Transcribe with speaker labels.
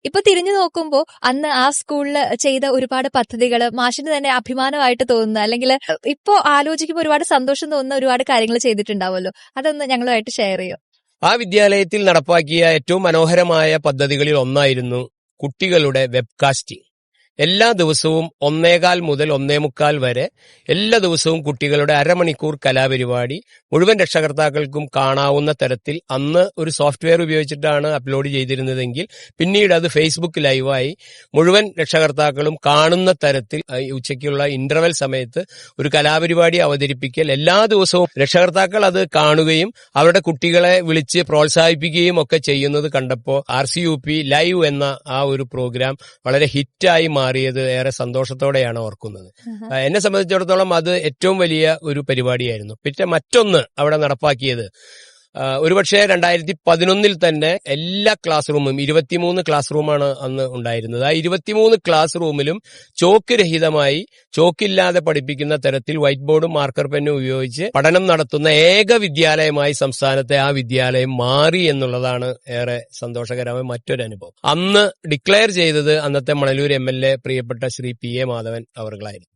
Speaker 1: ഇപ്പൊ തിരിഞ്ഞു നോക്കുമ്പോ അന്ന് ആ സ്കൂളിൽ ചെയ്ത ഒരുപാട് പദ്ധതികൾ മാഷിന് തന്നെ അഭിമാനമായിട്ട് തോന്നുന്ന, അല്ലെങ്കിൽ ഇപ്പോ ആലോചിക്കുമ്പോൾ ഒരുപാട് സന്തോഷം തോന്നുന്ന ഒരുപാട് കാര്യങ്ങൾ ചെയ്തിട്ടുണ്ടാവുമല്ലോ, അതൊന്ന് ഞങ്ങളുമായിട്ട് ഷെയർ ചെയ്യോ?
Speaker 2: ആ വിദ്യാലയത്തിൽ നടപ്പാക്കിയ ഏറ്റവും മനോഹരമായ പദ്ധതികളിൽ ഒന്നായിരുന്നു കുട്ടികളുടെ വെബ്കാസ്റ്റിംഗ്. എല്ലാ ദിവസവും 1:15 മുതൽ 1:45 വരെ എല്ലാ ദിവസവും കുട്ടികളുടെ അരമണിക്കൂർ കലാപരിപാടി മുഴുവൻ രക്ഷകർത്താക്കൾക്കും കാണാവുന്ന തരത്തിൽ അന്ന് ഒരു സോഫ്റ്റ്വെയർ ഉപയോഗിച്ചിട്ടാണ് അപ്ലോഡ് ചെയ്തിരുന്നതെങ്കിൽ പിന്നീട് അത് ഫേസ്ബുക്ക് ലൈവായി മുഴുവൻ രക്ഷകർത്താക്കളും കാണുന്ന തരത്തിൽ ഉച്ചയ്ക്കുള്ള ഇന്റർവെൽ സമയത്ത് ഒരു കലാപരിപാടി അവതരിപ്പിക്കൽ എല്ലാ ദിവസവും രക്ഷകർത്താക്കൾ അത് കാണുകയും അവരുടെ കുട്ടികളെ വിളിച്ച് പ്രോത്സാഹിപ്പിക്കുകയും ഒക്കെ ചെയ്യുന്നത് കണ്ടപ്പോൾ RCUP ലൈവ് എന്ന ആ ഒരു പ്രോഗ്രാം വളരെ ഹിറ്റായി മാറിയത് ഏറെ സന്തോഷത്തോടെയാണ് ഓർക്കുന്നത്. എന്നെ സംബന്ധിച്ചിടത്തോളം അത് ഏറ്റവും വലിയ ഒരു പരിപാടിയായിരുന്നു. പിന്നെ മറ്റൊന്ന് അവിടെ നടപ്പാക്കിയത് ഒരുപക്ഷെ 2011 തന്നെ എല്ലാ ക്ലാസ് റൂമും 23 ക്ലാസ് റൂമാണ് അന്ന് ഉണ്ടായിരുന്നത്. ആ 23 ക്ലാസ് റൂമിലും ചോക്ക് രഹിതമായി, ചോക്കില്ലാതെ പഠിപ്പിക്കുന്ന തരത്തിൽ വൈറ്റ് ബോർഡും മാർക്കർ പെന്നും ഉപയോഗിച്ച് പഠനം നടത്തുന്ന ഏക വിദ്യാലയമായി സംസ്ഥാനത്തെ ആ വിദ്യാലയം മാറി എന്നുള്ളതാണ് ഏറെ സന്തോഷകരമായ മറ്റൊരു അനുഭവം. അന്ന് ഡിക്ലെയർ ചെയ്തത് അന്നത്തെ മണലൂർ MLA പ്രിയപ്പെട്ട ശ്രീ PA മാധവൻ അവർകളായിരുന്നു.